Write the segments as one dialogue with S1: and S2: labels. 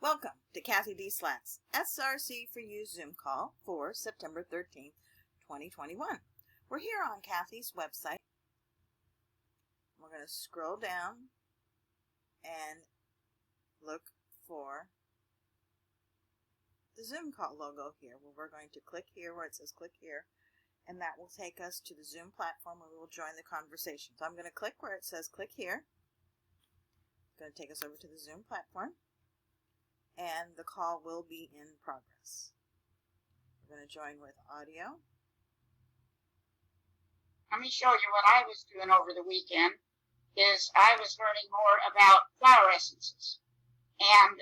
S1: Welcome to CathyDSlaught's SRC4u Zoom call for September 13th, 2021. We're here on Cathy's website. We're going to scroll down and look for the Zoom call logo here. Well, we're going to click here where it says click here, and that will take us to the Zoom platform where we will join the conversation. So I'm going to click where it says click here. It's going to take us over to the Zoom platform, and the call will be in progress. We're going to join with audio.
S2: Let me show you what I was doing over the weekend. I was learning more about flower essences, and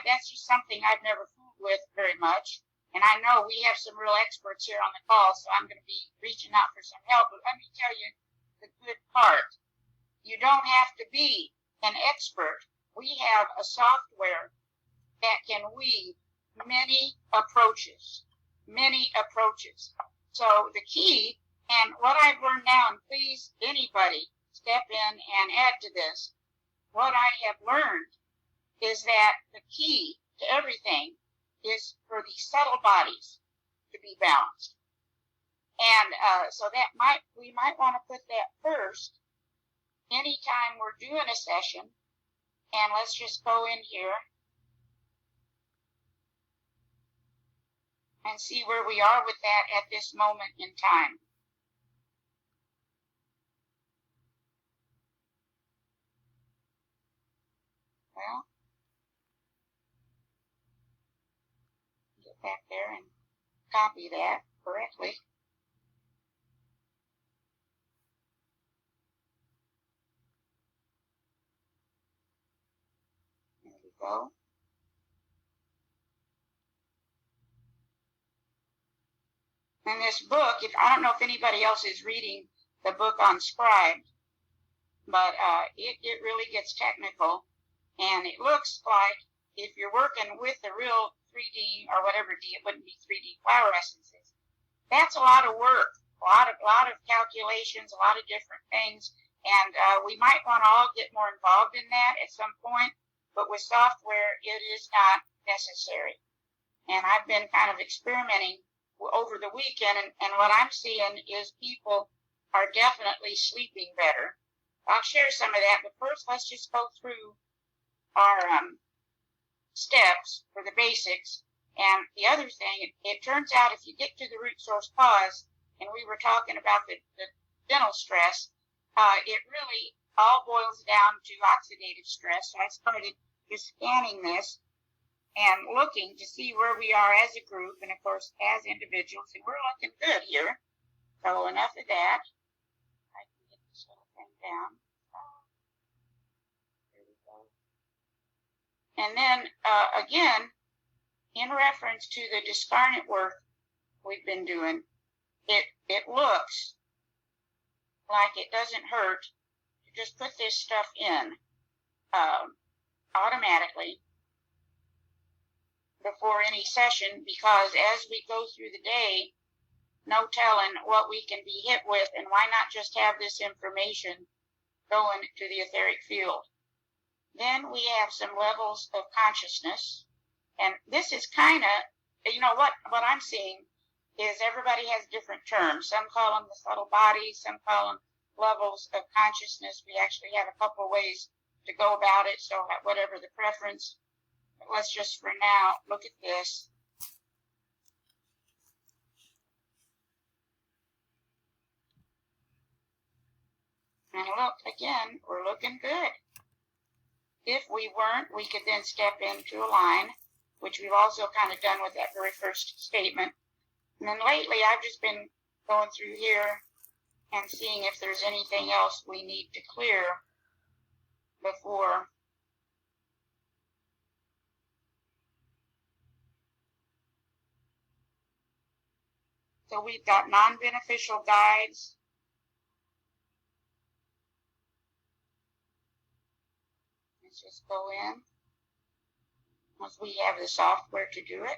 S2: that's just something I've never fooled with very much. And I know we have some real experts here on the call, so I'm going to be reaching out for some help. But let me tell you the good part. You don't have to be an expert. We have a software that can weave many approaches. So the key, and what I've learned now, and please anybody step in and add to this, what I have learned is that the key to everything is for the subtle bodies to be balanced. And so we might want to put that first anytime we're doing a session. And let's just go in here and see where we are with that at this moment in time. Well, get back there and copy that correctly. There we go. And this book, I don't know if anybody else is reading the book on Scribe, but it really gets technical. And it looks like if you're working with the real 3D or whatever it wouldn't be 3D flower essences. That's a lot of work, a lot of calculations, a lot of different things. And we might want to all get more involved in that at some point. But with software, it is not necessary. And I've been kind of experimenting over the weekend, and what I'm seeing is people are definitely sleeping better. I'll share some of that, but first let's just go through our steps for the basics. And the other thing, it turns out if you get to the root source cause, and we were talking about the dental stress, it really all boils down to oxidative stress. So I started just scanning this and looking to see where we are as a group, and of course as individuals, and we're looking good here. So enough of that. I can get this little thing down. There we go. And then again, in reference to the discarnate work we've been doing, it looks like it doesn't hurt to just put this stuff in automatically before any session, because as we go through the day, no telling what we can be hit with, and why not just have this information going to the etheric field. Then we have some levels of consciousness, and this is kind of, what I'm seeing is everybody has different terms. Some call them the subtle bodies, some call them levels of consciousness. We actually have a couple of ways to go about it, so whatever the preference. Let's just for now look at this. And look, again, we're looking good. If we weren't, we could then step into a line, which we've also kind of done with that very first statement. And then lately, I've just been going through here and seeing if there's anything else we need to clear before. So we've got non-beneficial guides. Let's just go in. Once we have the software to do it.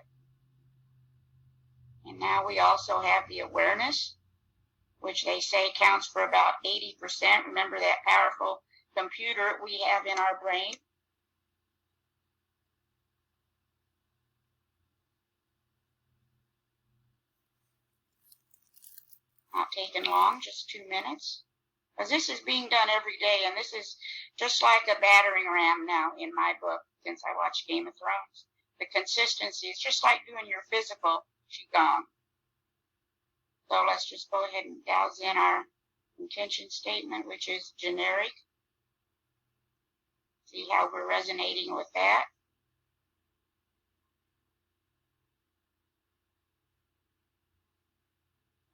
S2: And now we also have the awareness, which they say counts for about 80%. Remember that powerful computer we have in our brain. Not taking long, just 2 minutes. Because this is being done every day, and this is just like a battering ram now in my book, since I watch Game of Thrones. The consistency is just like doing your physical QiGong. So let's just go ahead and douse in our intention statement, which is generic. See how we're resonating with that.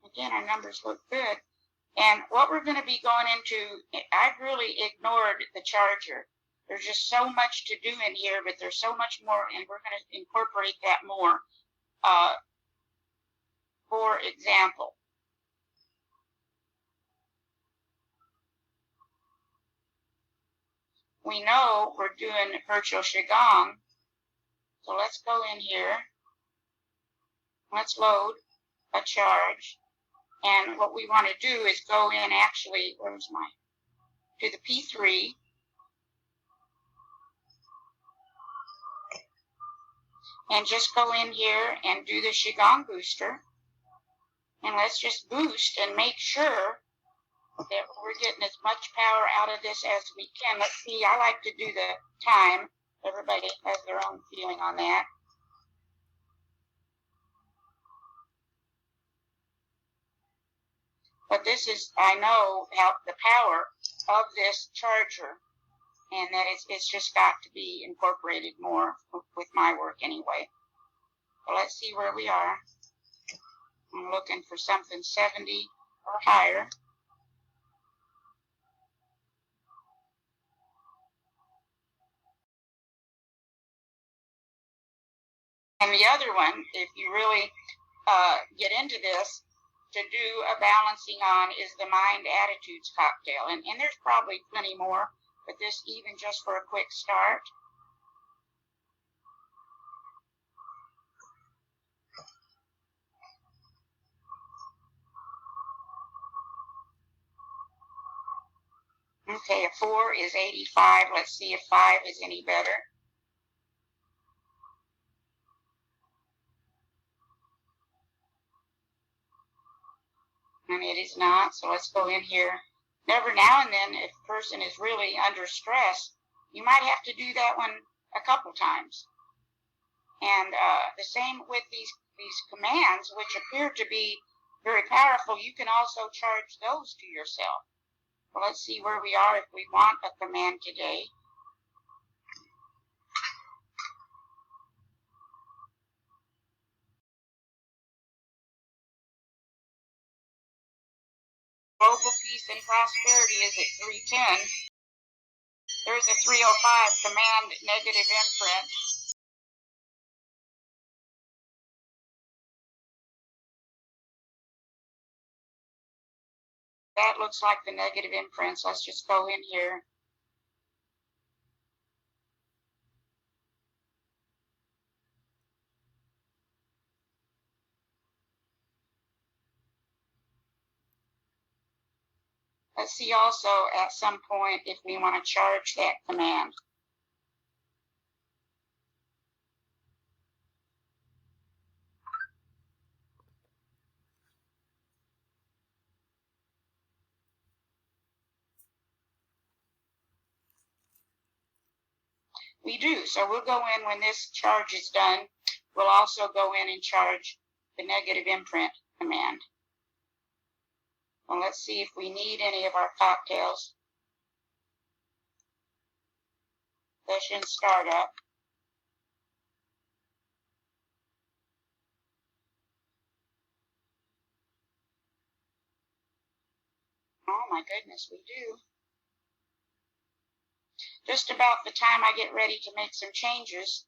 S2: Again, our numbers look good. And what we're going to be going into, I've really ignored the charger. There's just so much to do in here, but there's so much more, and we're going to incorporate that more. For example, we know we're doing virtual QiGong, so let's go in here. Let's load a charge, and what we want to do is go in actually, to the P3, and just go in here and do the QiGong booster. And let's just boost and make sure that we're getting as much power out of this as we can. Let's see, I like to do the time. Everybody has their own feeling on that. But this is, I know how the power of this charger, and that it's just got to be incorporated more with my work anyway. So let's see where we are. I'm looking for something 70 or higher. And the other one, if you really get into this, to do a balancing on is the Mind Attitudes cocktail. And there's probably plenty more, but this even just for a quick start. Okay, a 4 is 85. Let's see if 5 is any better. And it is not, so let's go in here. Every now and then, if a person is really under stress, you might have to do that one a couple times. And the same with these commands, which appear to be very powerful. You can also charge those to yourself. Well, let's see where we are if we want a command today. Global peace and prosperity is at 310. There's a 305, command negative imprint. That looks like the negative imprints. Let's just go in here. Let's see also at some point if we want to charge that command. We do. So we'll go in when this charge is done. We'll also go in and charge the negative imprint command. Well, let's see if we need any of our cocktails. Session startup. Oh my goodness, we do. Just about the time I get ready to make some changes,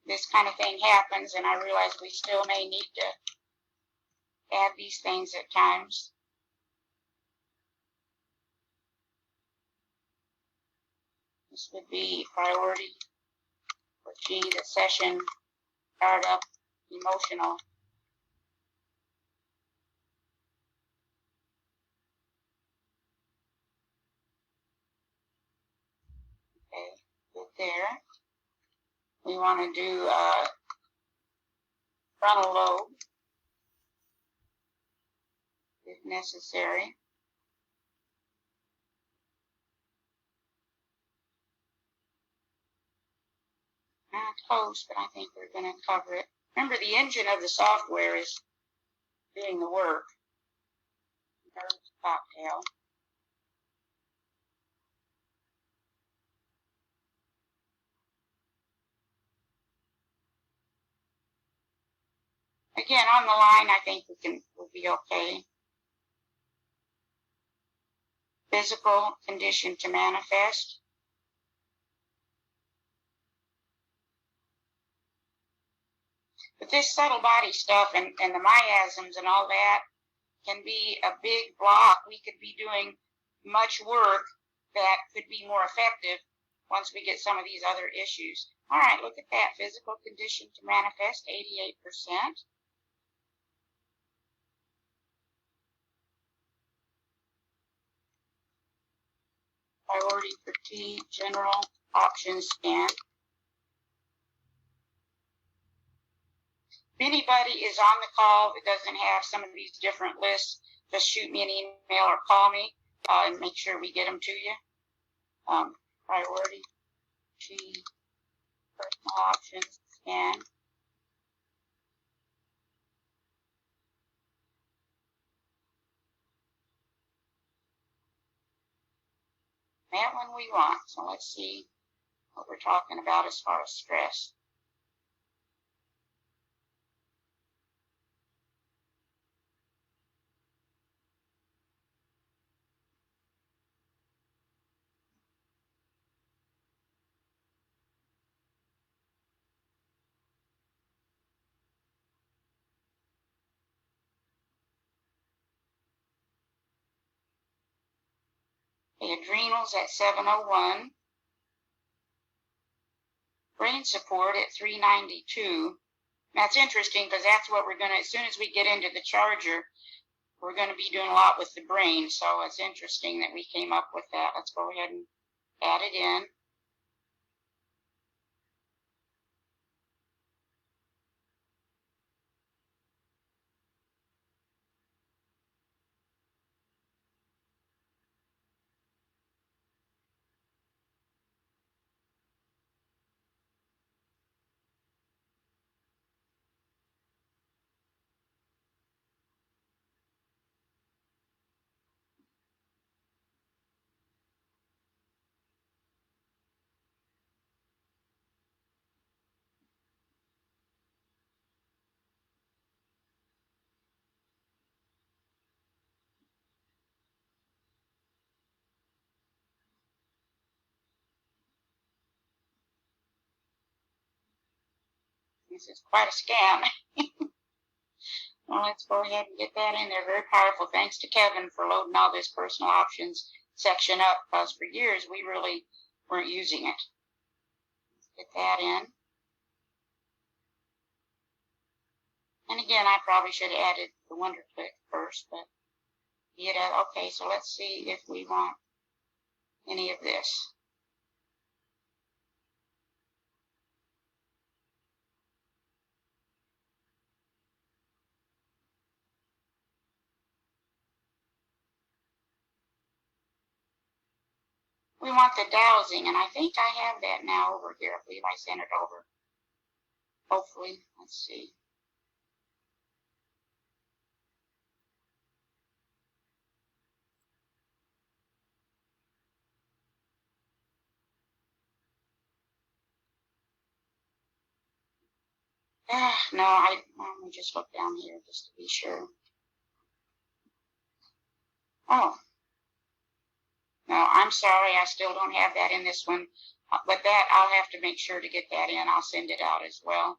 S2: this kind of thing happens, and I realize we still may need to add these things at times. This would be priority for G, the session startup emotional. Okay, good there. We want to do frontal lobe. necessary. Not close, but I think we're going to cover it. Remember, the engine of the software is doing the work. There's cocktail. Again, on the line, I think we'll be okay. Physical condition to manifest. But this subtle body stuff and the miasms and all that can be a big block. We could be doing much work that could be more effective once we get some of these other issues. All right, look at that. Physical condition to manifest, 88%. Priority for T, general options scan. If anybody is on the call that doesn't have some of these different lists, just shoot me an email or call me and make sure we get them to you. Priority T, personal options scan. That one we want. So let's see what we're talking about as far as stress. The adrenals at 701. Brain support at 392. That's interesting because that's what we're going to, as soon as we get into the charger, we're going to be doing a lot with the brain. So it's interesting that we came up with that. Let's go ahead and add it in. This is quite a scam. Well, let's go ahead and get that in there. Very powerful. Thanks to Kevin for loading all this personal options section up, because for years we really weren't using it. Let's get that in. And again, I probably should have added the Wonder Click first, but okay, so let's see if we want any of this. We want the dowsing, and I think I have that now over here. I believe I sent it over. Hopefully, let's see. No, let me just look down here just to be sure. Oh. No, I'm sorry, I still don't have that in this one. But that, I'll have to make sure to get that in. I'll send it out as well.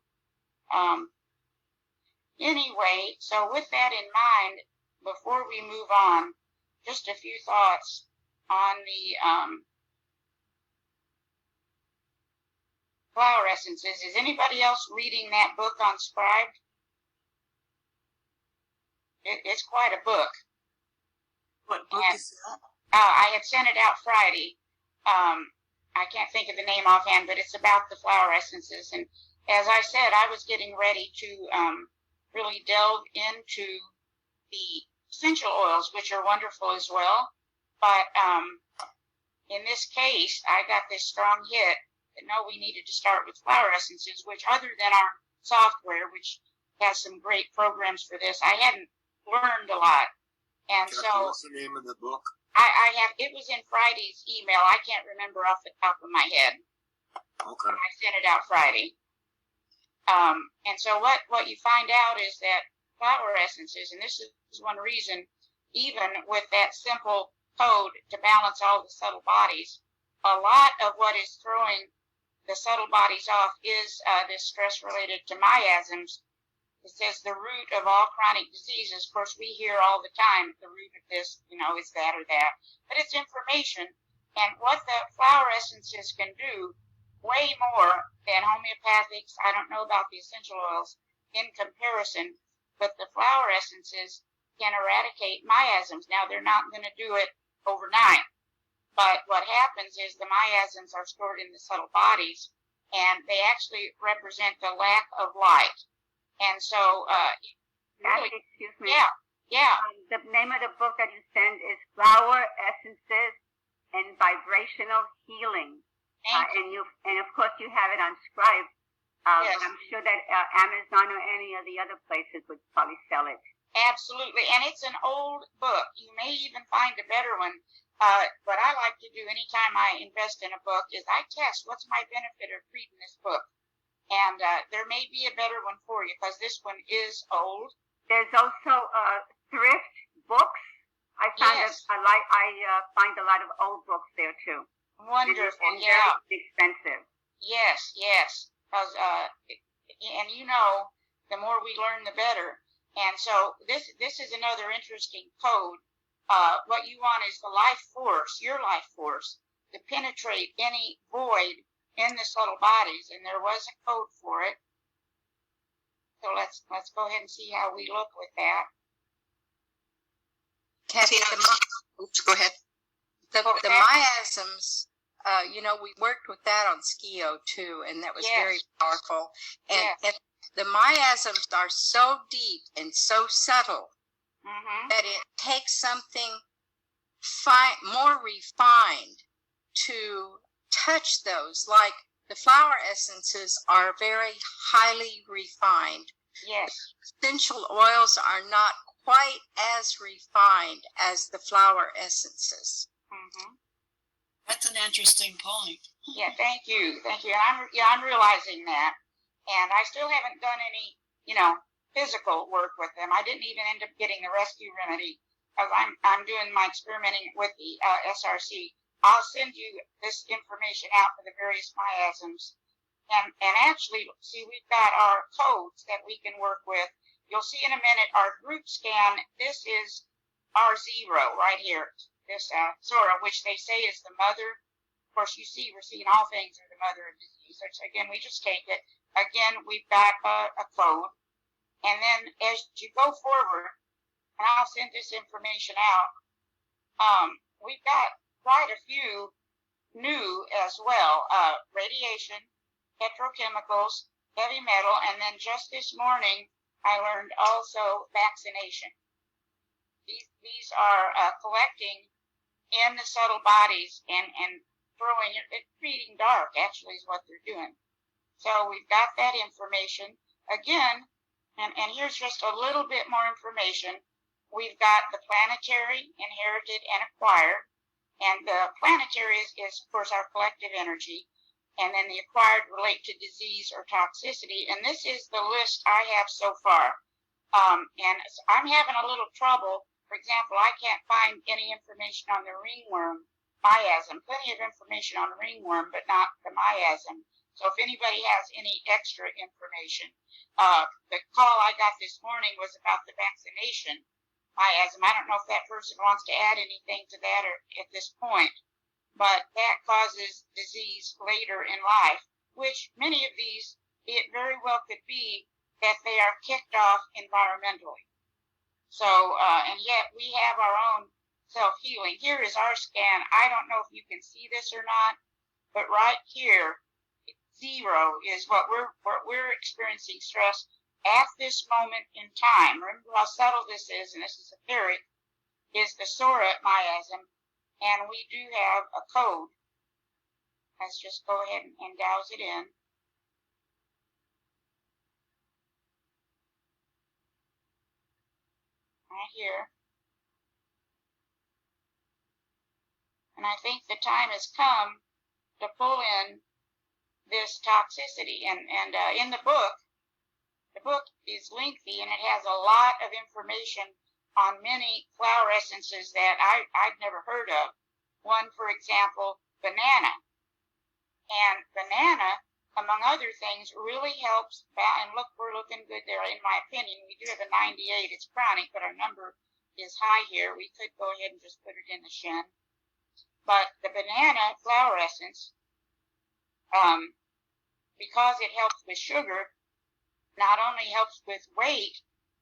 S2: Anyway, so with that in mind, before we move on, just a few thoughts on the flower essences. Is anybody else reading that book on Scribed? It's quite a book.
S1: What book is that?
S2: I had sent it out Friday. I can't think of the name offhand, but it's about the flower essences. And as I said, I was getting ready to really delve into the essential oils, which are wonderful as well. But in this case, I got this strong hit that no, we needed to start with flower essences, which other than our software, which has some great programs for this, I hadn't learned a lot. And
S3: Cathy,
S2: so
S3: what's the name of the book?
S2: I have, it was in Friday's email. I can't remember off the top of my head.
S3: Okay.
S2: I sent it out Friday. And so what you find out is that flower essences, and this is one reason, even with that simple code to balance all the subtle bodies, a lot of what is throwing the subtle bodies off is this stress related to miasms. It says the root of all chronic diseases. Of course, we hear all the time the root of this, is that or that. But it's information. And what the flower essences can do way more than homeopathics, I don't know about the essential oils in comparison, but the flower essences can eradicate miasms. Now, they're not going to do it overnight. But what happens is the miasms are stored in the subtle bodies, and they actually represent the lack of light. And so,
S4: Cathy, excuse me.
S2: Yeah.
S4: The name of the book that you sent is Flower Essences and Vibrational Healing. And of course you have it on Scribe.
S2: Yes.
S4: I'm sure that Amazon or any of the other places would probably sell it.
S2: Absolutely. And it's an old book. You may even find a better one. What I like to do anytime I invest in a book is I test what's my benefit of reading this book. And there may be a better one for you because this one is old.
S4: There's also thrift books. I find I find a lot of old books there too.
S2: Wonderful,
S4: and
S2: yeah.
S4: Very expensive.
S2: Yes. Because and the more we learn, the better. And so this is another interesting code. What you want is the life force, your life force, to penetrate any void in the subtle bodies, and there was a code for it. So let's go ahead and see how we look with that.
S5: Cathy, go ahead. The miasms, we worked with that on SKIO too, and that was very powerful. And the miasms are so deep and so subtle that it takes something more refined to touch those. Like the flower essences are very highly refined.
S2: Yes.
S5: Essential oils are not quite as refined as the flower essences.
S6: That's an interesting point.
S2: Yeah, thank you. I'm realizing that, and I still haven't done any, physical work with them. I didn't even end up getting the rescue remedy because I'm doing my experimenting with the SRC. I'll send you this information out for the various miasms, and actually, see, we've got our codes that we can work with. You'll see in a minute our group scan. This is R0 right here. This Zora, which they say is the mother. Of course, we're seeing all things are the mother of disease. So again, we just take it. Again, we've got a code. And then as you go forward, and I'll send this information out, we've got quite a few new as well. Radiation, petrochemicals, heavy metal, and then just this morning, I learned also vaccination. These are collecting in the subtle bodies and throwing it, creating dark actually is what they're doing. So we've got that information. Again, and here's just a little bit more information. We've got the planetary, inherited, and acquired. And the planetary is of course, our collective energy. And then the acquired relate to disease or toxicity. And this is the list I have so far. And I'm having a little trouble. For example, I can't find any information on the ringworm miasm. Plenty of information on the ringworm, but not the miasm. So if anybody has any extra information, the call I got this morning was about the vaccination miasm. I don't know if that person wants to add anything to that or at this point, but that causes disease later in life, which many of these, it very well could be that they are kicked off environmentally. So, and yet we have our own self-healing. Here is our scan. I don't know if you can see this or not, but right here, 0 is what we're experiencing stress at this moment in time, remember how subtle this is, and this is etheric, is the Sora miasm, and we do have a code. Let's just go ahead and douse it in. Right here. And I think the time has come to pull in this toxicity. And in the book is lengthy, and it has a lot of information on many flower essences that I'd never heard of. One, for example, banana. And banana, among other things, really helps, and look, we're looking good there, in my opinion. We do have a 98, it's chronic, but our number is high here. We could go ahead and just put it in the shin. But the banana flower essence, because it helps with sugar, not only helps with weight,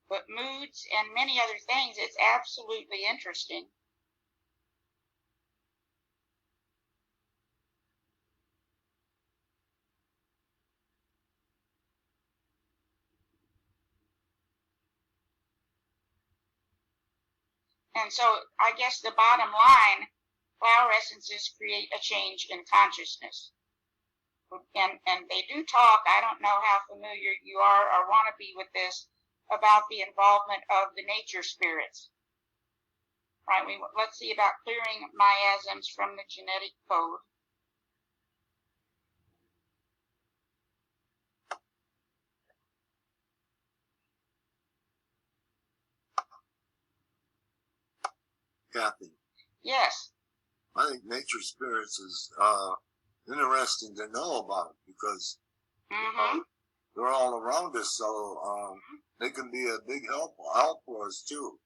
S2: but moods and many other things. It's absolutely interesting. And so I guess the bottom line, flower essences create a change in consciousness. And they do talk, I don't know how familiar you are or want to be with this, about the involvement of the nature spirits. Right, let's see about clearing miasms from the genetic code.
S3: Cathy.
S2: Yes.
S3: I think nature spirits is interesting to know about because they're all around us, so they can be a big help for us too.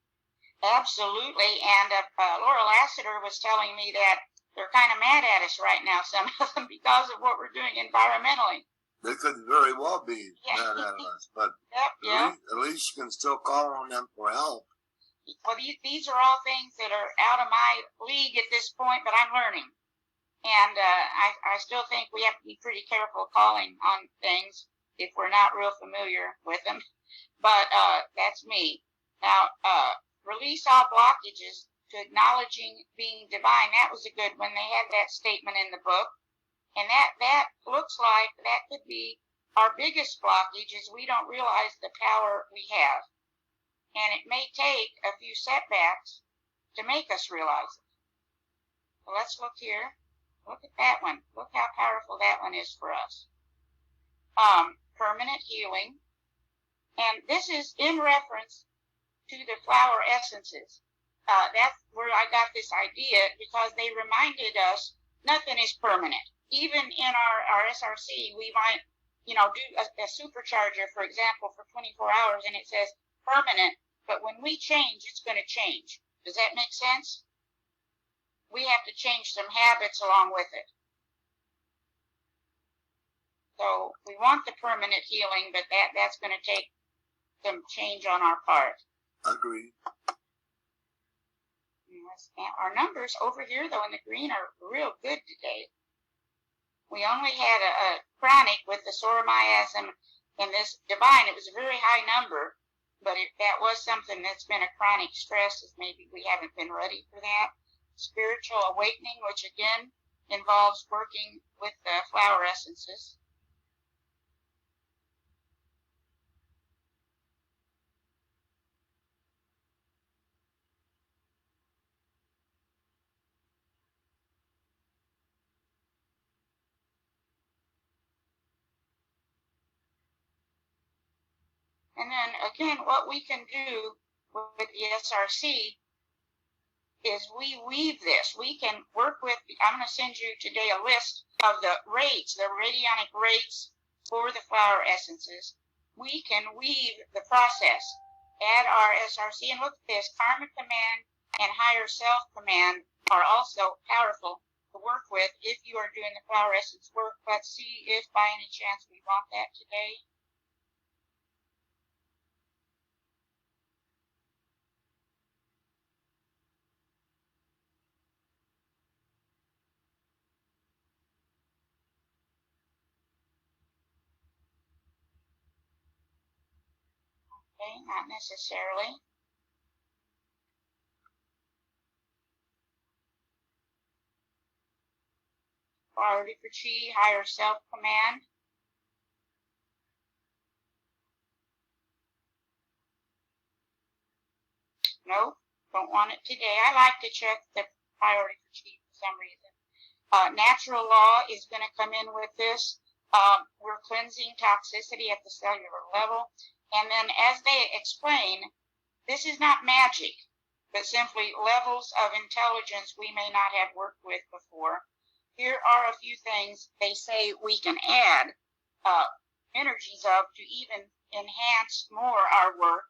S2: Absolutely, and Laura Lassiter was telling me that they're kind of mad at us right now, some of them, because of what we're doing environmentally.
S3: They could very well be mad at us, but at least you can still call on them for help.
S2: Well, these are all things that are out of my league at this point, but I'm learning. And I still think we have to be pretty careful calling on things if we're not real familiar with them. But that's me. Now, release all blockages to acknowledging being divine. That was a good one. They had that statement in the book. And that looks like that could be our biggest blockage, is we don't realize the power we have. And it may take a few setbacks to make us realize it. So let's look here. Look at that one. Look how powerful that one is for us. Permanent healing. And this is in reference to the flower essences. That's where I got this idea, because they reminded us nothing is permanent. Even in our SRC, we might, do a supercharger, for example, for 24 hours, and it says permanent. But when we change, it's going to change. Does that make sense? We have to change some habits along with it. So we want the permanent healing, but that's going to take some change on our part.
S3: Agreed.
S2: Our numbers over here, though, in the green are real good today. We only had a chronic with the Sora miasm and this divine. It was a very high number. But if that was something that's been a chronic stress, is maybe we haven't been ready for that. Spiritual awakening, which again involves working with the flower essences. And then again, what we can do with the SRC is we weave this. We can work with, I'm going to send you today a list of the rates, the radionic rates for the flower essences. We can weave the process, add our SRC, and look at this, karma command and higher self command are also powerful to work with if you are doing the flower essence work. Let's see if by any chance we want that today. Okay, not necessarily. Priority for chi, higher self-command. Nope, don't want it today. I like to check the priority for chi for some reason. Natural law is going to come in with this. We're cleansing toxicity at the cellular level. And then as they explain, this is not magic, but simply levels of intelligence we may not have worked with before. Here are a few things they say we can add energies of to even enhance more our work.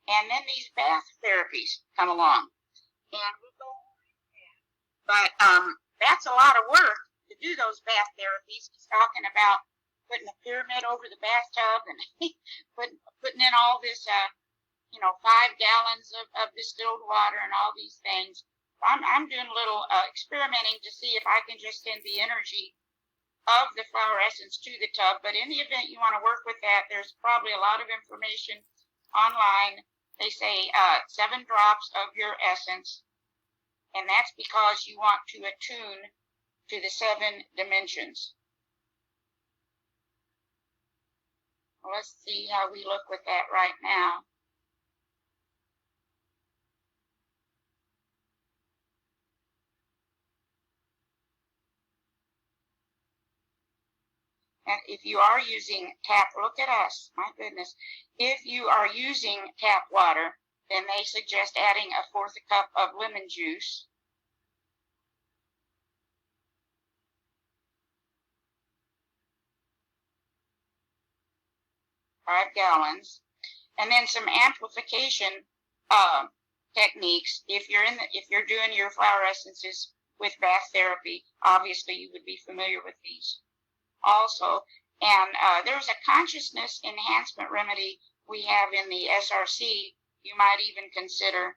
S2: And then these bath therapies come along. And we'll go on. But that's a lot of work to do those bath therapies. He's talking about putting a pyramid over the bathtub and putting in all this, 5 gallons of distilled water and all these things. I'm doing a little experimenting to see if I can just send the energy of the flower essence to the tub. But in the event you want to work with that, there's probably a lot of information online. They say 7 drops of your essence, and that's because you want to attune to the 7 dimensions. Let's see how we look with that right now. And if you are using tap, look at us, my goodness. If you are using tap water, then they suggest adding a 1/4 cup of lemon juice. Five gallons. And then some amplification techniques. If you're doing your flower essences with bath therapy, obviously you would be familiar with these also. And there's a consciousness enhancement remedy we have in the SRC you might even consider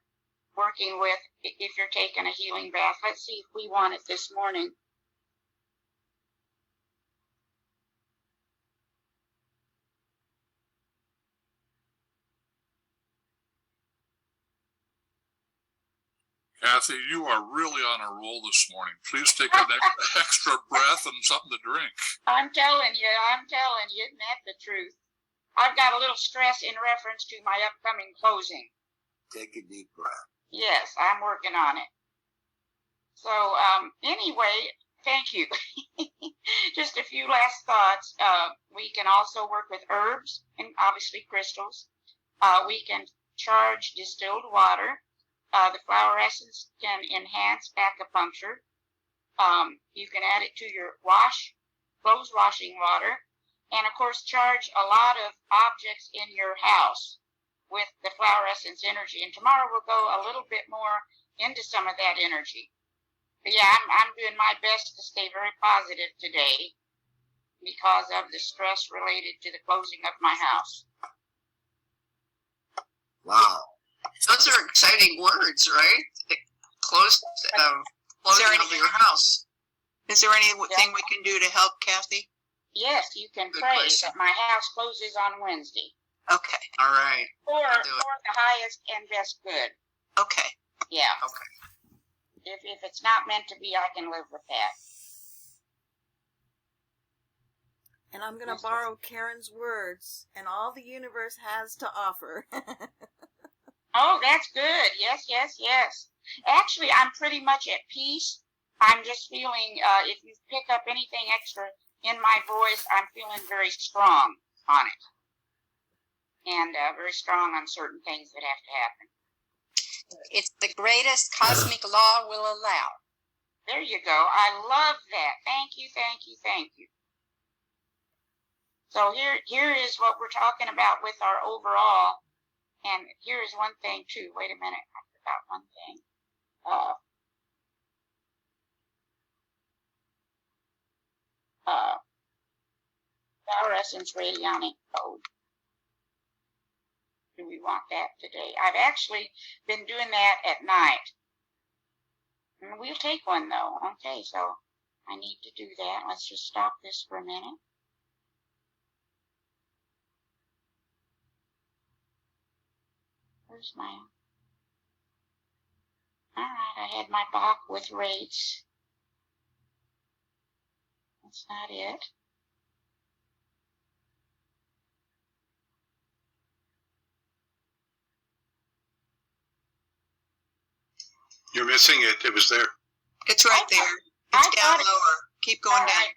S2: working with if you're taking a healing bath. Let's see if we want it this morning.
S7: Cathy, you are really on a roll this morning. Please take an extra breath and something to drink.
S2: I'm telling you, isn't that the truth? I've got a little stress in reference to my upcoming closing.
S3: Take a deep breath.
S2: Yes, I'm working on it. So, anyway, thank you. Just a few last thoughts. We can also work with herbs and obviously crystals. We can charge distilled water. The flower essence can enhance acupuncture. You can add it to your clothes washing water. And of course, charge a lot of objects in your house with the flower essence energy. And tomorrow we'll go a little bit more into some of that energy. But yeah, I'm doing my best to stay very positive today because of the stress related to the closing of my house.
S3: Wow.
S5: Those are exciting words, right? Closing of your house. Is there anything we can do to help, Cathy?
S2: Yes, you can pray that my house closes on Wednesday.
S5: Okay, all right.
S2: For the highest and best good.
S5: Okay.
S2: Yeah.
S5: Okay.
S2: If it's not meant to be, I can live with that.
S1: And I'm going to borrow Karen's words, and all the universe has to offer.
S2: Oh, that's good. Yes, yes, yes. Actually, I'm pretty much at peace. I'm just feeling, if you pick up anything extra in my voice, I'm feeling very strong on it. And very strong on certain things that have to happen.
S5: It's the greatest cosmic law will allow.
S2: There you go. I love that. Thank you, thank you, thank you. So here is what we're talking about with our overall. And here is one thing, too. Wait a minute. I forgot one thing. Flower essence radionic code. Do we want that today? I've actually been doing that at night. And we'll take one, though. Okay, so I need to do that. Let's just stop this for a minute. Where's my... All right, I had my box with rates. That's not it.
S8: You're missing it. It was there.
S5: It's right there. It's down lower. Keep going down.
S2: Right.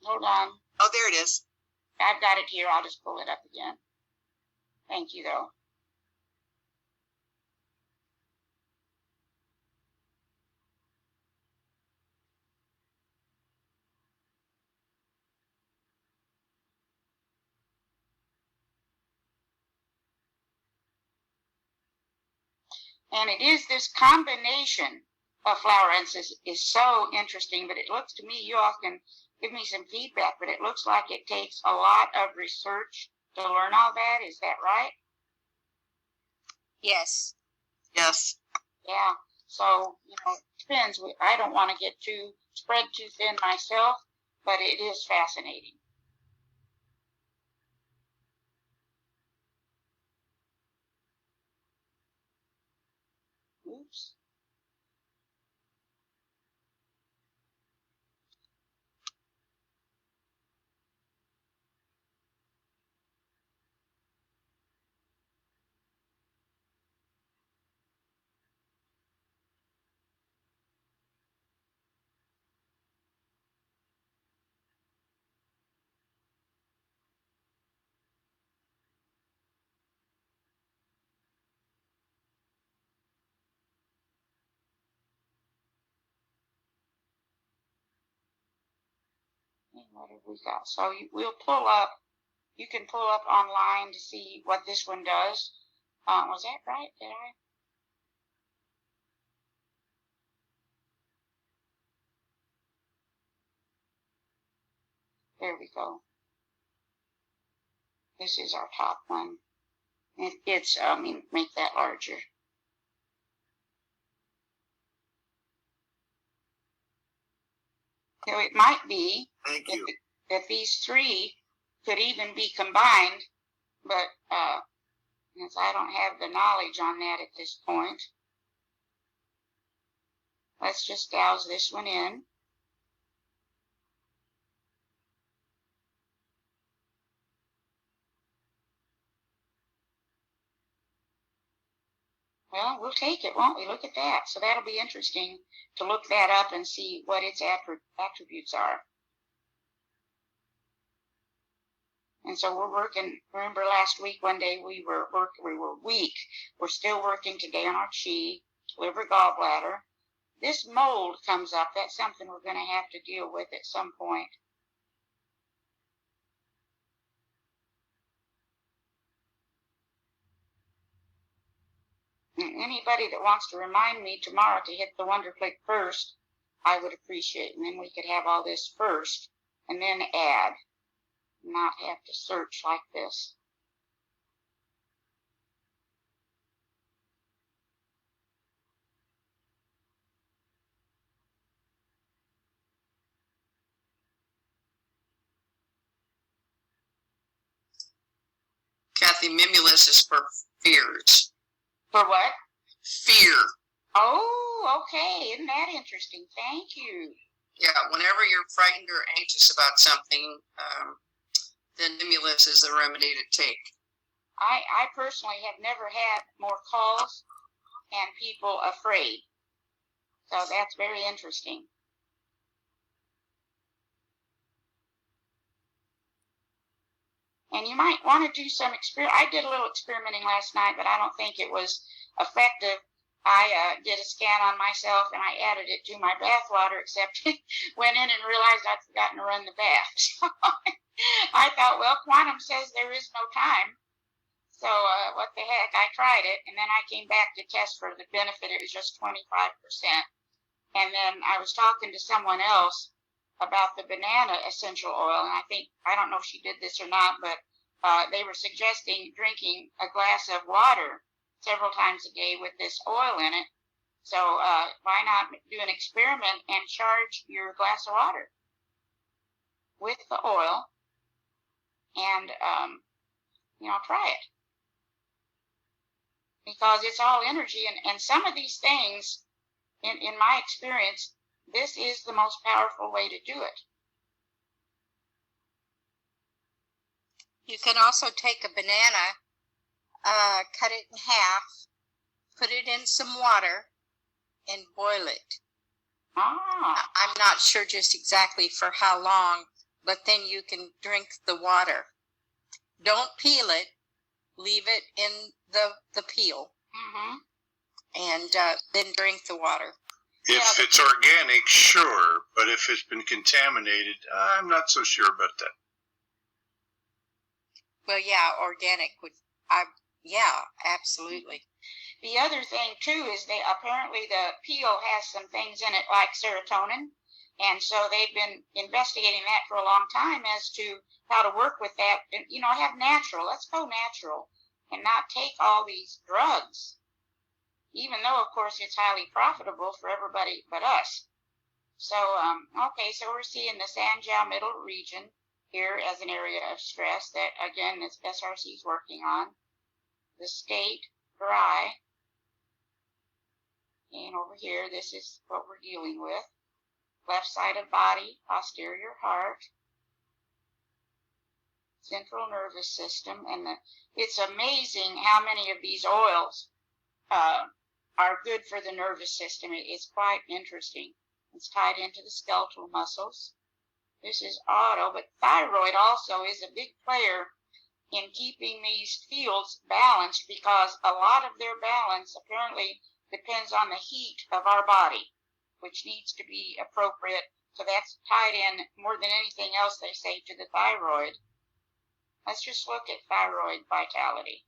S2: Hold on.
S5: Oh, there it is.
S2: I've got it here. I'll just pull it up again. Thank you, though. And it is this combination of flower essences is so interesting, but it looks to me, you all can give me some feedback, but it looks like it takes a lot of research to learn all that. Is that right?
S5: Yes. Yes.
S2: Yeah. So, you know, it depends. I don't want to get spread too thin myself, but it is fascinating. Oops. What have we got? So we'll pull up. You can pull up online to see what this one does. Was that right? Did I? There we go. This is our top one. It's, make that larger. So it might be that these three could even be combined, but since I don't have the knowledge on that at this point, let's just douse this one in. Well, we'll take it, won't we? Look at that. So that'll be interesting to look that up and see what its attributes are. And so we're working. Remember last week, one day we were weak. We're still working today on our chi, liver, gallbladder. This mold comes up. That's something we're going to have to deal with at some point. Anybody that wants to remind me tomorrow to hit the Wonder Click first, I would appreciate it. And then we could have all this first and then add, not have to search like this.
S5: Cathy, Mimulus is for fears.
S2: For what?
S5: Fear.
S2: Oh, okay. Isn't that interesting? Thank you.
S5: Yeah, whenever you're frightened or anxious about something, then Mimulus is the remedy to take.
S2: I personally have never had more calls and people afraid. So that's very interesting. And you might want to do some I did a little experimenting last night, but I don't think it was effective. I did a scan on myself and I added it to my bath water, except went in and realized I'd forgotten to run the bath. So I thought, well, quantum says there is no time. So what the heck, I tried it, and then I came back to test for the benefit. It was just 25%. And then I was talking to someone else about the banana essential oil, and I don't know if she did this or not, but they were suggesting drinking a glass of water several times a day with this oil in it. So why not do an experiment and charge your glass of water with the oil and, try it. because it's all energy. And some of these things, in my experience, this is the most powerful way to do it.
S5: You can also take a banana, cut it in half, put it in some water, and boil it.
S2: Ah.
S5: I'm not sure just exactly for how long, but then you can drink the water. Don't peel it. Leave it in the peel.
S2: Mm-hmm.
S5: And then drink the water.
S8: If it's organic, sure. But if it's been contaminated, I'm not so sure about that.
S5: Well, yeah, organic would, yeah, absolutely.
S2: The other thing, too, is apparently the peel has some things in it like serotonin. And so they've been investigating that for a long time as to how to work with that. And, have natural. Let's go natural and not take all these drugs. Even though, of course, it's highly profitable for everybody but us. So, okay, so we're seeing the Sanjiao Middle region here as an area of stress that, again, this SRC is working on. The state, dry. And over here, this is what we're dealing with. Left side of body, posterior heart, central nervous system. And it's amazing how many of these oils are good for the nervous system. It's quite interesting. It's tied into the skeletal muscles. This is auto, but thyroid also is a big player in keeping these fields balanced, because a lot of their balance apparently depends on the heat of our body, which needs to be appropriate. So that's tied in more than anything else, they say, to the thyroid. Let's just look at thyroid vitality.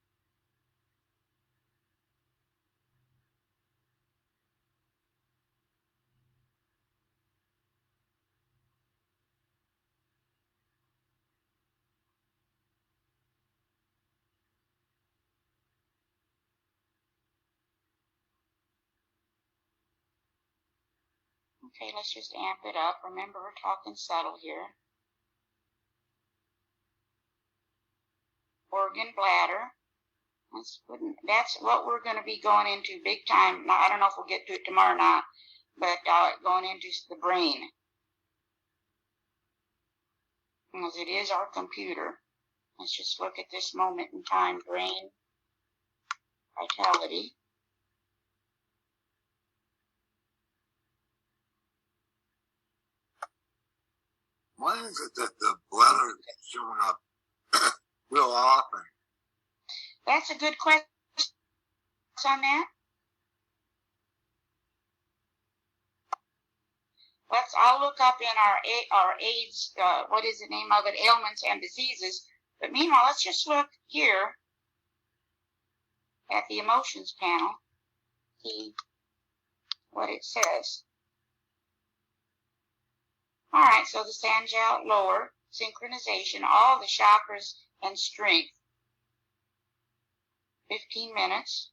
S2: Okay, let's just amp it up. Remember, we're talking subtle here. Organ, bladder. That's what we're going to be going into big time. Now, I don't know if we'll get to it tomorrow or not, but going into the brain. As it is our computer. Let's just look at this moment in time. Brain vitality.
S3: Why is it that the bladder is showing up real often?
S2: That's a good question on that. I'll look up in our AIDS, what is the name of it, ailments and diseases. But meanwhile, let's just look here at the emotions panel, see what it says. All right, so the Sanjiao lower, synchronization, all the chakras and strength. 15 minutes,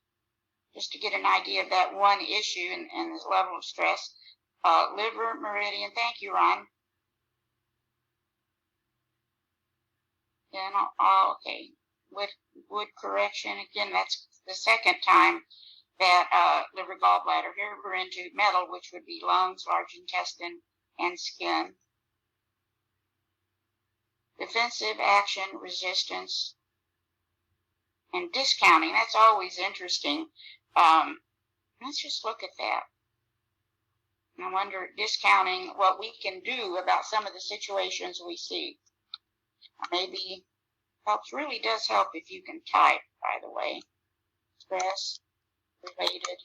S2: just to get an idea of that one issue and this level of stress. Liver, meridian, thank you, Ron. Then, okay, wood correction, again, that's the second time that liver, gallbladder. Here we're into metal, which would be lungs, large intestine, and skin. Defensive action, resistance, and discounting. That's always interesting. Let's just look at that. I wonder, discounting what we can do about some of the situations we see. Maybe helps, really does help if you can type, by the way. Stress related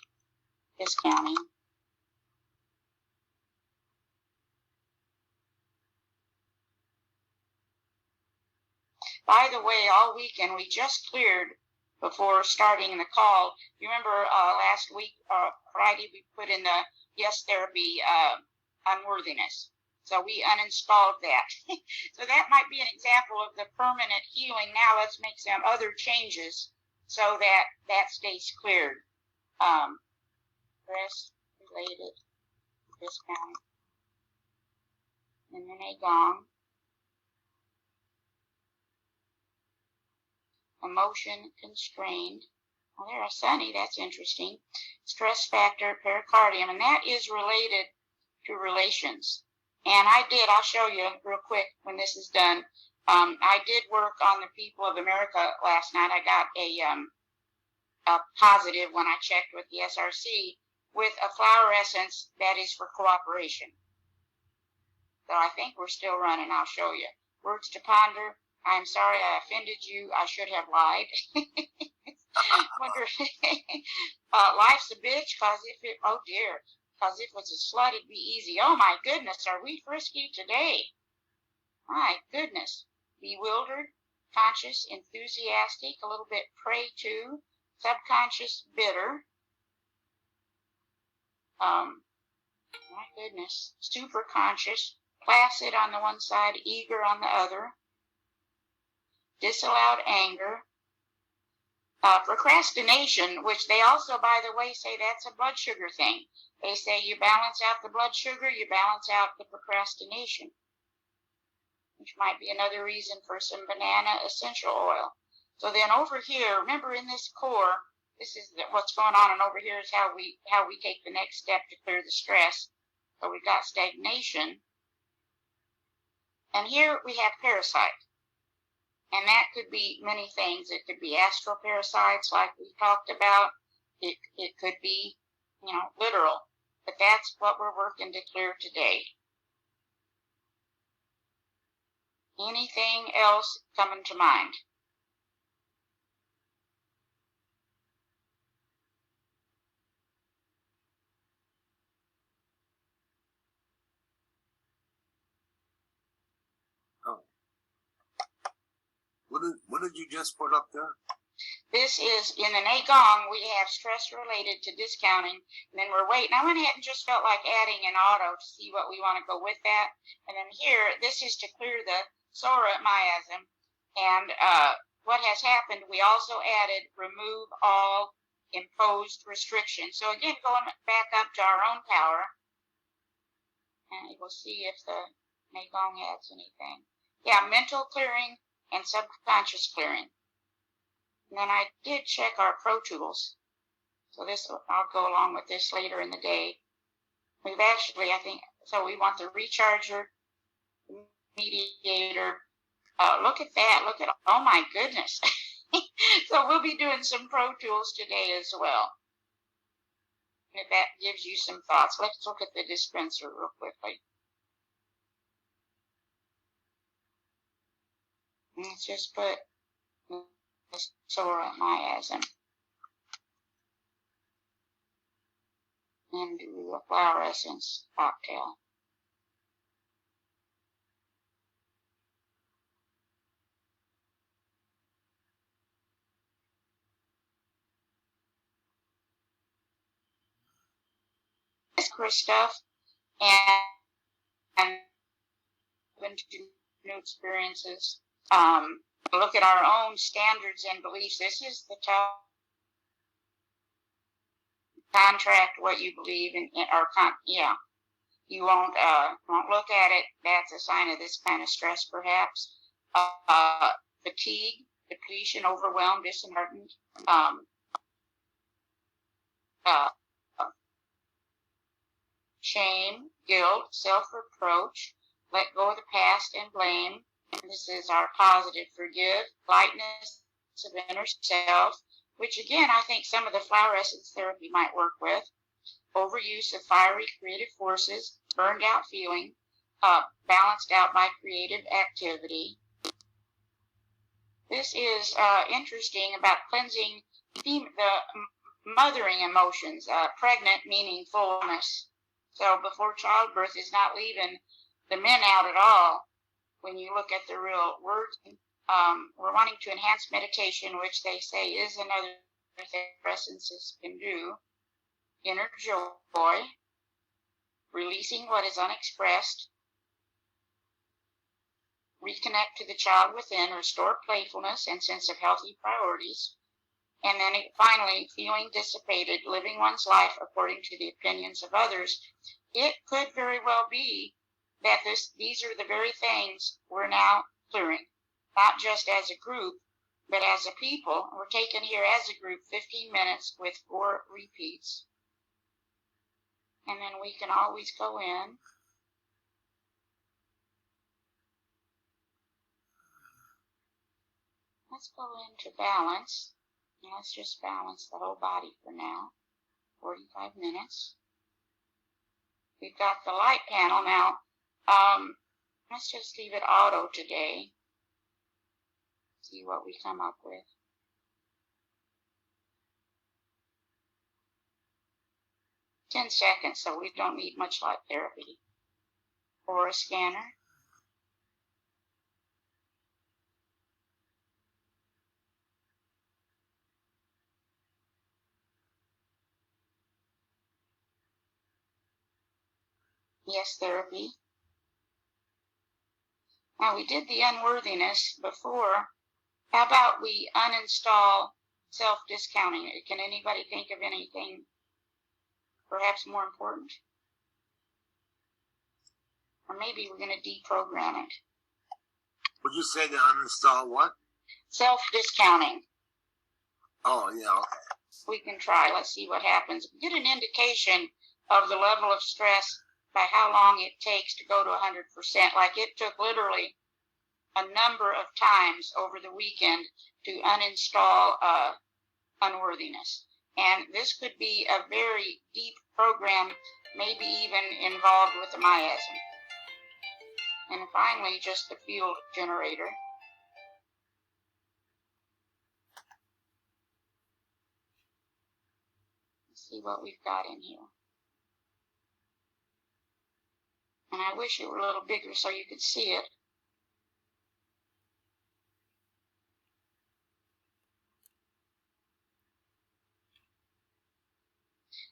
S2: discounting. By the way, all weekend we just cleared before starting the call. You remember last week, Friday, we put in the yes therapy unworthiness. So we uninstalled that. So that might be an example of the permanent healing. Now let's make some other changes so that that stays cleared. Stress related discount. And then a Gong. Emotion constrained. Well, there's Sunny. That's interesting. Stress factor, pericardium, and that is related to relations. And I'll show you real quick when this is done. I did work on the People of America last night. I got a positive when I checked with the SRC with a flower essence that is for cooperation. So I think we're still running. I'll show you. Words to ponder. I'm sorry I offended you. I should have lied. Wonder, life's a bitch, cause if it was a slut, it'd be easy. Oh my goodness, are we frisky today? My goodness. Bewildered, conscious, enthusiastic, a little bit prey to, subconscious, bitter. My goodness. Super conscious, placid on the one side, eager on the other. Disallowed anger. Procrastination, which they also, by the way, say that's a blood sugar thing. They say you balance out the blood sugar, you balance out the procrastination, which might be another reason for some banana essential oil. So then over here, remember in this core, this is what's going on, and over here is how we take the next step to clear the stress. So we've got stagnation, and here we have parasite. And that could be many things. It could be astral parasites, like we talked about. It could be, literal. But that's what we're working to clear today. Anything else coming to mind?
S3: What did you just put up there?
S2: This is, in an Gong, we have stress related to discounting, and then we're waiting. I went ahead and just felt like adding an auto to see what we want to go with that. And then here, this is to clear the Sora miasm. And what has happened, we also added remove all imposed restrictions. So again, going back up to our own power, and we'll see if the Gong adds anything. Yeah, mental clearing and subconscious clearing. And then I did check our Pro Tools. So I'll go along with this later in the day. We've actually, so we want the recharger, mediator. Look at that. Oh my goodness. So we'll be doing some Pro Tools today as well. And if that gives you some thoughts, let's look at the dispenser real quickly. Let's just put Sora miasm and do a flower essence cocktail. It's Chris stuff and open to new experiences. Look at our own standards and beliefs. This is the top contract what you believe in, you won't look at it. That's a sign of this kind of stress, perhaps. Fatigue, depletion, overwhelmed, disheartened. Shame, guilt, self-reproach, let go of the past and blame. This is our positive. Forgive, lightness of inner self, which again, I think some of the flower essence therapy might work with. Overuse of fiery creative forces, burned out feeling, balanced out by creative activity. This is interesting about cleansing the mothering emotions, pregnant meaning fullness. So before childbirth is not leaving the men out at all. When you look at the real words, we're wanting to enhance meditation, which they say is another thing essences can do. Inner joy, releasing what is unexpressed, reconnect to the child within, restore playfulness and sense of healthy priorities, and then finally, feeling dissipated, living one's life according to the opinions of others. It could very well be that these are the very things we're now clearing, not just as a group, But as a people, we're taking here as a group 15 minutes with 4 repeats. And then we can always go in. Let's go into balance. And let's just balance the whole body for now. 45 minutes. We've got the light panel now. Let's just leave it auto today. See what we come up with. "10 seconds, so we don't need much light therapy. Or a scanner. Yes, therapy. Now, we did the unworthiness before. How about we uninstall self-discounting? Can anybody think of anything perhaps more important? Or maybe we're going to deprogram it.
S3: Would you say to uninstall what?
S2: Self-discounting.
S3: Oh, yeah, okay.
S2: We can try. Let's see what happens. Get an indication of the level of stress by how long it takes to go to 100%. Like it took literally a number of times over the weekend to uninstall unworthiness. And this could be a very deep program, maybe even involved with the miasm. And finally, just the field generator. Let's see what we've got in here. And I wish it were a little bigger so you could see it.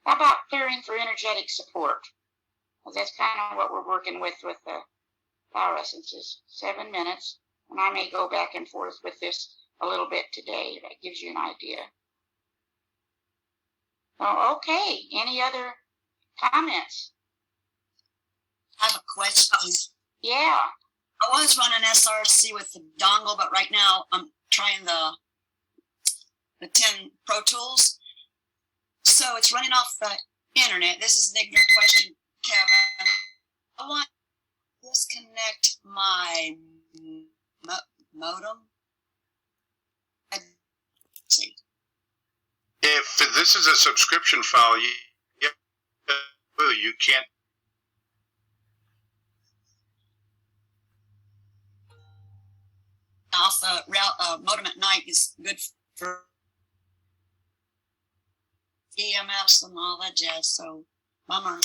S2: How about clearing for energetic support? Well, that's kind of what we're working with the power essences. 7 minutes. And I may go back and forth with this a little bit today. That gives you an idea. Oh, okay. Any other comments?
S6: I have a question.
S2: Yeah.
S6: I was running SRC with the dongle, but right now I'm trying the 10 Pro Tools. So it's running off the internet. This is an ignorant question, Kevin. I want to disconnect my modem. See.
S8: If this is a subscription file, you can't.
S6: Off the modem at night is good for EMFs and all that jazz. So, bummer.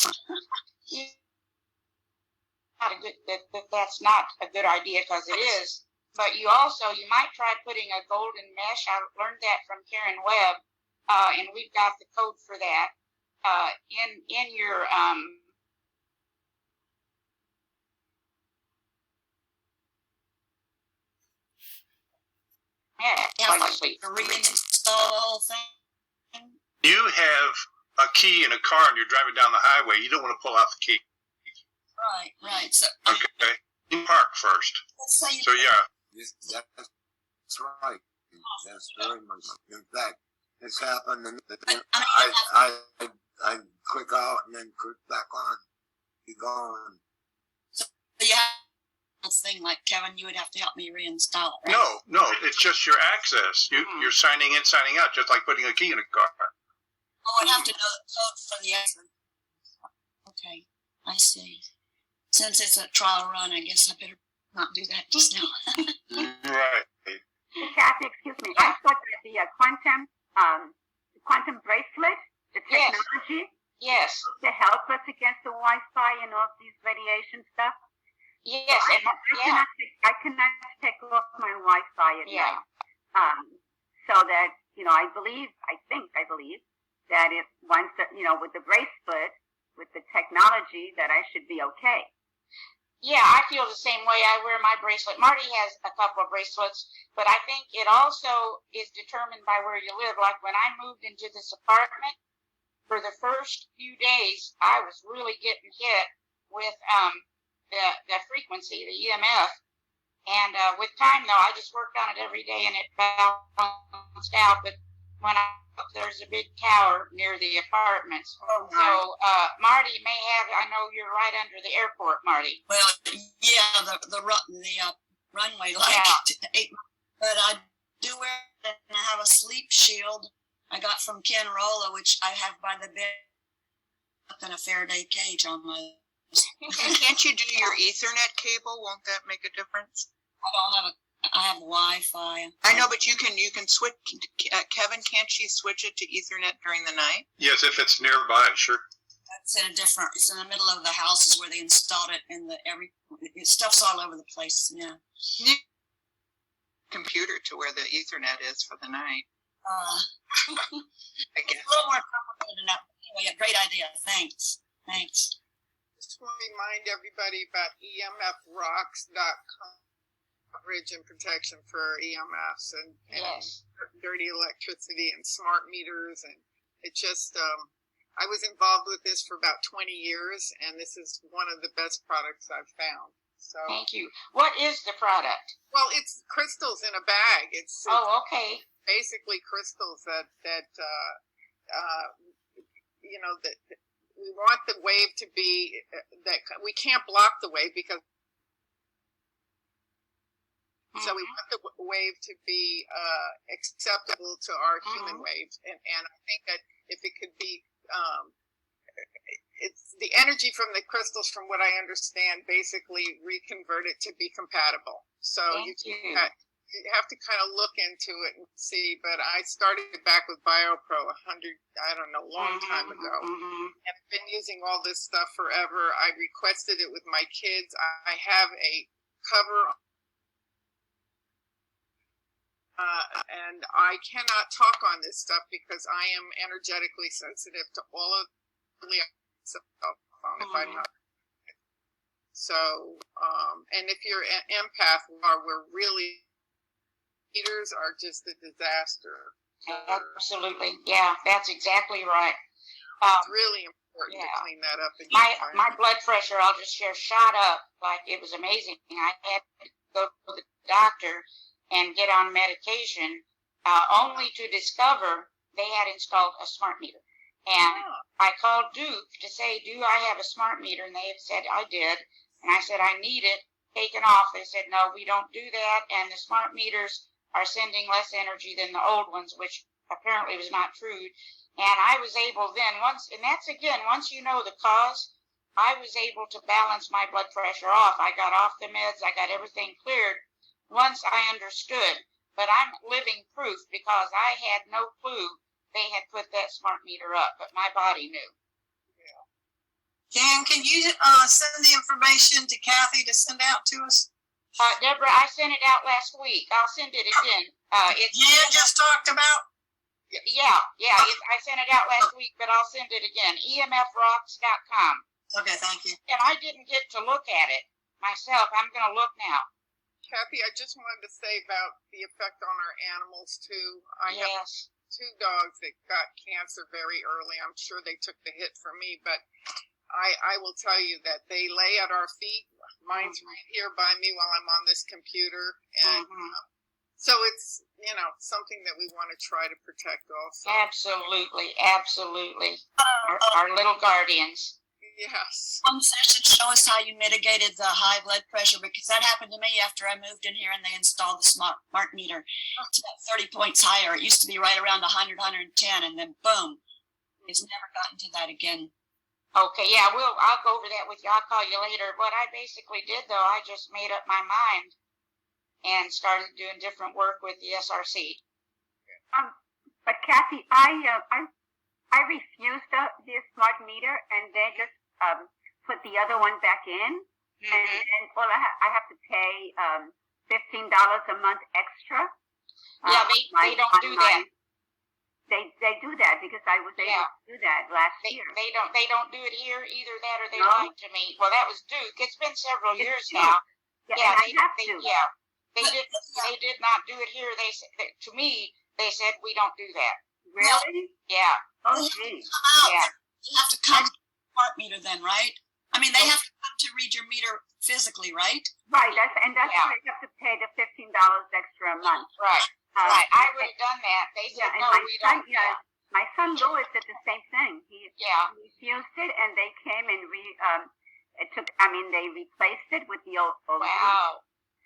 S2: That's not a good idea because it is. But you might try putting a golden mesh. I learned that from Karen Webb, and we've got the code for that in your
S6: to reinstall the whole thing.
S8: You have a key in a car and you're driving down the highway. You don't want to pull out the key.
S6: Right. So,
S8: okay. You park first. So yeah.
S3: That's right. That's very much. In fact, it's happened. And I click out and then click back on. Keep going.
S6: So you have a thing like Kevin, you would have to help me reinstall it, right?
S8: No. It's just your access. You're signing in, signing out, just like putting a key in a car.
S6: Oh, I'd have to know the code for the access. Okay, I see. Since it's a trial run, I guess I better not do that just now.
S8: Right.
S4: Cathy, excuse me. I thought that the quantum bracelet, the technology,
S2: yes,
S4: to help us against the Wi-Fi and all these radiation stuff.
S2: Yes,
S4: I cannot take off my Wi-Fi at night. So that I believe that if once with the bracelet, with the technology, that I should be okay.
S2: Yeah, I feel the same way. I wear my bracelet. Marty has a couple of bracelets, but I think it also is determined by where you live. Like when I moved into this apartment, for the first few days, I was really getting hit with the frequency, the EMF, And with time, though, I just worked on it every day, and it balanced out. But when there's a big tower near the apartments. So Marty may have. I know you're right under the airport, Marty.
S6: Well, yeah, the runway like 8. But I do wear it, and I have a sleep shield I got from Ken Rolla, which I have by the bed, and a Faraday cage on my.
S5: And can't you do your Ethernet cable? Won't that make a difference?
S6: I have Wi-Fi.
S5: I know, but you can switch. Kevin, can't she switch it to Ethernet during the night?
S8: Yes, if it's nearby, sure.
S6: It's in the middle of the house is where they installed it, and stuff's all over the place. Yeah.
S5: Computer to where the Ethernet is for the night.
S6: It's a little more complicated than that. Anyway, a great idea. Thanks.
S9: Just want to remind everybody about emfrocks.com. Coverage and protection for EMFs and dirty electricity and smart meters. And it just, I was involved with this for about 20 years, and this is one of the best products I've found. So
S2: thank you. What is the product?
S9: Well, it's crystals in a bag. It's
S2: okay.
S9: Basically crystals that you know, that we want the wave to be, that we can't block the wave because so we want the wave to be acceptable to our human waves. And I think that if it could be, it's the energy from the crystals, from what I understand, basically reconvert it to be compatible. So you have to kind of look into it and see. But I started back with BioPro long time ago. And I've been using all this stuff forever. I requested it with my kids. I have a cover and I cannot talk on this stuff because I am energetically sensitive to all of the cell phone if I'm not. So, and if you're an empath, we're really, meters are just a disaster.
S2: Absolutely. Yeah, that's exactly right.
S9: It's really important to clean that up.
S2: My blood pressure, I'll just share, shot up like it was amazing. I had to go to the doctor and get on medication, only to discover they had installed a smart meter. And I called Duke to say, do I have a smart meter? And they had said I did. And I said, I need it taken off. They said, no, we don't do that. And the smart meters are sending less energy than the old ones, which apparently was not true. And I was able then, once you know the cause, I was able to balance my blood pressure off. I got off the meds. I got everything cleared once I understood. But I'm living proof because I had no clue they had put that smart meter up, but my body knew.
S6: Jan, can you send the information to Cathy to send out to us?
S2: Deborah, I sent it out last week. I'll send it again.
S6: Jan just talked about?
S2: I sent it out last week, but I'll send it again. emfrocks.com.
S6: Okay, thank you.
S2: And I didn't get to look at it myself. I'm going to look now.
S9: Kathy, I just wanted to say about the effect on our animals, too. I have 2 dogs that got cancer very early. I'm sure they took the hit for me, but I will tell you that they lay at our feet. Mine's right here by me while I'm on this computer. And so it's, something that we want to try to protect also.
S2: Absolutely. Our little guardians.
S9: Yes.
S6: One session, show us how you mitigated the high blood pressure, because that happened to me after I moved in here and they installed the smart meter. It's about 30 points higher. It used to be right around 100, 110, and then boom, it's never gotten to that again.
S2: Okay, yeah, I'll go over that with you. I'll call you later. What I basically did, though, I just made up my mind and started doing different work with the SRC.
S4: But Cathy, I refused the smart meter and then just put the other one back in, and well, I have to pay $15 a month extra.
S2: They don't do that.
S4: They do that because I was able to do that last year.
S2: They don't do it here, either that or they lied to me. Well, that was Duke. It's been several years now.
S4: They
S2: did not do it here. They said, to me, they said we don't do that.
S4: Really?
S2: Yeah.
S4: Oh, geez.
S6: Yeah. You have to come to the smart meter then, right? I mean, they have to come to read your meter physically, right?
S4: Right, that's why you have to pay the $15 extra a month.
S2: Right. Right. I would have done that. They said,
S4: and
S2: no, we don't.
S4: My son Louis did the same thing. He refused it, and they came and they replaced it with the old.
S2: Wow.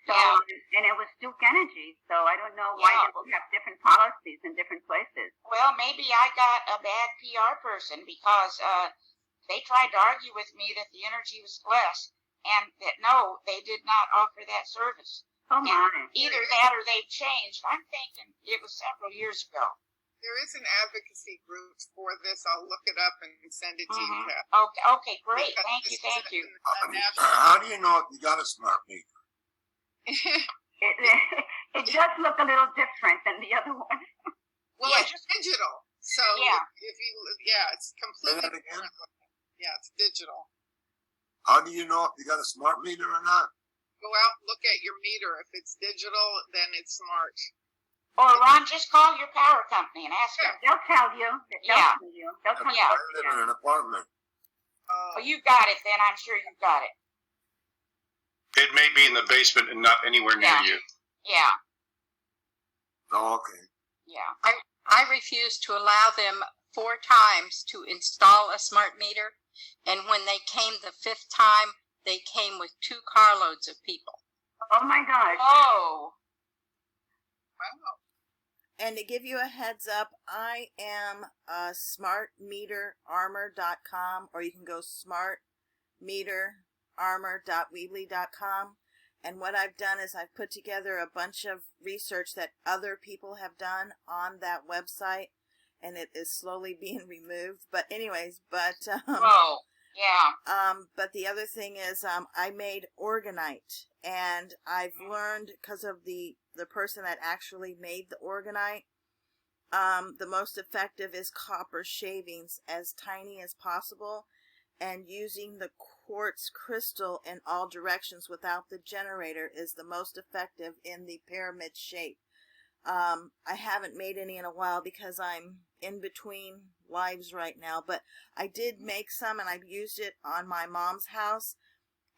S4: So, and it was Duke Energy, so I don't know why they will have different policies in different places.
S2: Well, maybe I got a bad PR person because they tried to argue with me that the energy was less, and that no, they did not offer that service.
S4: Oh my!
S2: And either that or they've changed. I'm thinking it was several years ago.
S9: There is an advocacy group for this. I'll look it up and send it to you, Cathy.
S2: Okay, great. Thank you.
S3: How do you know if you got a smart meter?
S4: It does look a little different than the other one.
S9: Well, it's digital. So if you, it's completely different. Yeah, it's digital.
S3: How do you know if you got a smart meter or not?
S9: Go out and look at your meter. If it's digital, then it's smart.
S2: Or Ron, just call your power company and ask them.
S4: They'll tell you. They'll tell you.
S3: I live in an apartment.
S2: Well, you got it then. I'm sure you got it.
S8: It may be in the basement and not anywhere near you.
S2: Yeah.
S3: Oh, okay.
S2: Yeah.
S5: I refused to allow them 4 times to install a smart meter, and when they came the 5th time, they came with 2 carloads of people.
S4: Oh my God!
S2: Oh.
S9: Wow.
S1: And to give you a heads up, I am smartmeterarmor.com, or you can go smartmeterarmor.weebly.com. And what I've done is I've put together a bunch of research that other people have done on that website, and it is slowly being removed. But anyways,
S2: Whoa. Yeah.
S1: But the other thing is, I made organite, and I've learned because of the person that actually made the organite, the most effective is copper shavings as tiny as possible, and using the quartz crystal in all directions without the generator is the most effective in the pyramid shape. I haven't made any in a while because I'm in between lives right now, but I did make some, and I've used it on my mom's house,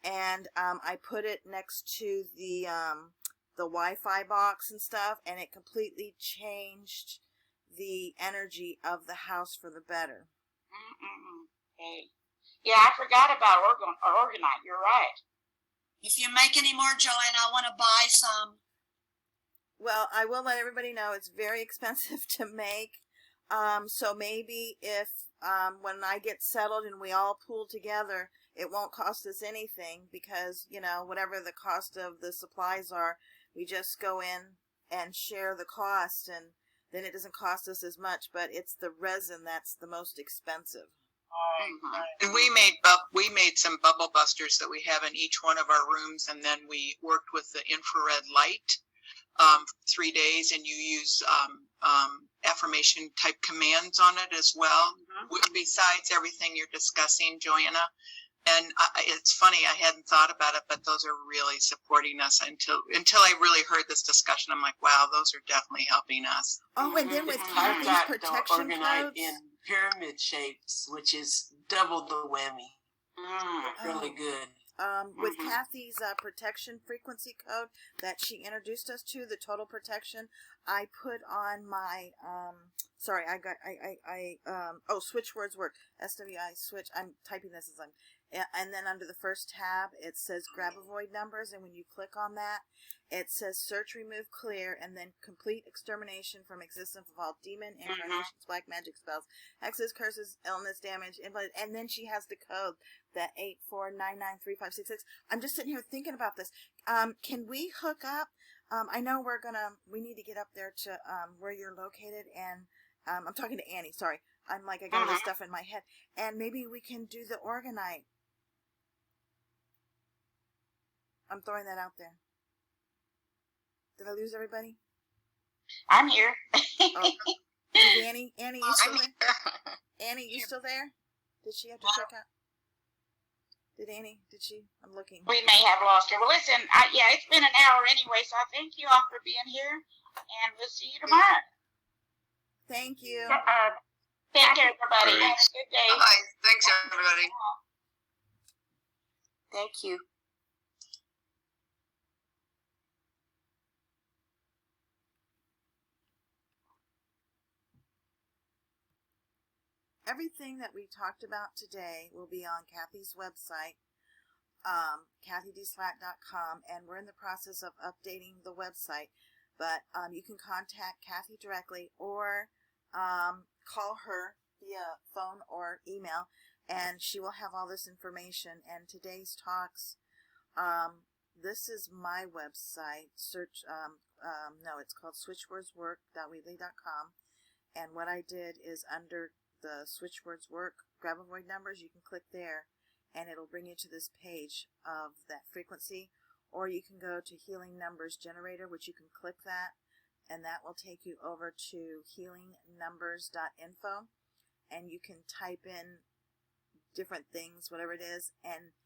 S1: and I put it next to the Wi-Fi box and stuff, and it completely changed the energy of the house for the better.
S2: Okay. Yeah, I forgot about organite. You're right.
S6: If you make any more, Joanne, I want to buy some.
S1: Well, I will let everybody know it's very expensive to make. So maybe if when I get settled and we all pool together, it won't cost us anything because, whatever the cost of the supplies are, we just go in and share the cost, and then it doesn't cost us as much, but it's the resin that's the most expensive.
S10: And we made some bubble busters that we have in each one of our rooms, and then we worked with the infrared light 3 days, and you use affirmation type commands on it as well, besides everything you're discussing, Joanna. And it's funny, I hadn't thought about it, but those are really supporting us until I really heard this discussion. I'm like, wow, those are definitely helping us.
S1: Oh, and then with
S11: I've
S1: Cathy's
S11: got
S1: protection
S11: organite
S1: codes
S11: in pyramid shapes, which is double the whammy. Really good.
S1: With Cathy's protection frequency code that she introduced us to, the total protection, I put on my switch words work. SWI switch. I'm typing this as and then under the first tab it says grab avoid numbers, and when you click on that, it says search, remove, clear, and then complete extermination from existence of all demon incarnations, black magic spells, hexes, curses, illness, damage, invalid, and then she has the code, that 84993566. I'm just sitting here thinking about this. Can we hook up? I know we need to get up there to where you're located, and I'm talking to Annie, sorry. I'm like, I got all this stuff in my head, and maybe we can do the organite. I'm throwing that out there. Did I lose everybody?
S2: I'm here.
S1: Is Annie, you still there? Annie, you still there? Did she have to check out? Did she? I'm looking.
S2: We may have lost her. Well, listen, it's been an hour anyway, so I thank you all for being here, and we'll see you tomorrow.
S1: Thank you.
S2: Take care, everybody. Have a good day.
S10: Bye. Thanks, everybody.
S5: Thank you.
S1: Everything that we talked about today will be on Cathy's website, CathyDSlaght.com, and we're in the process of updating the website. But you can contact Cathy directly or call her via phone or email, and she will have all this information. And today's talks, this is my website. Search, it's called switchwordswork.weebly.com. And what I did is under the switchwords work, grab avoid numbers, you can click there and it'll bring you to this page of that frequency, or you can go to healing numbers generator, which you can click that and that will take you over to healingnumbers.info, and you can type in different things, whatever it is, and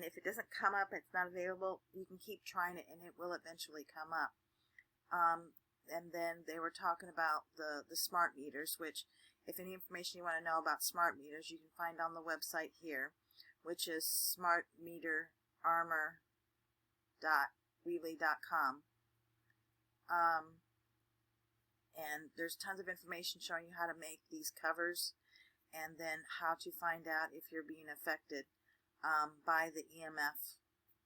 S1: if it doesn't come up, it's not available, you can keep trying it and it will eventually come up. And then they were talking about the smart meters, which if any information you want to know about smart meters, you can find on the website here, which is smartmeterarmor.weebly.com. And there's tons of information showing you how to make these covers, and then how to find out if you're being affected by the EMF.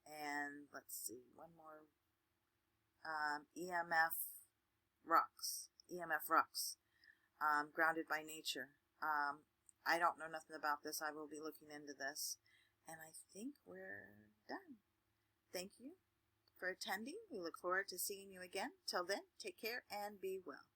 S1: And let's see, one more. EMF rocks, grounded by nature. I don't know nothing about this. I will be looking into this, and I think we're done. Thank you for attending. We look forward to seeing you again. Till then, take care and be well.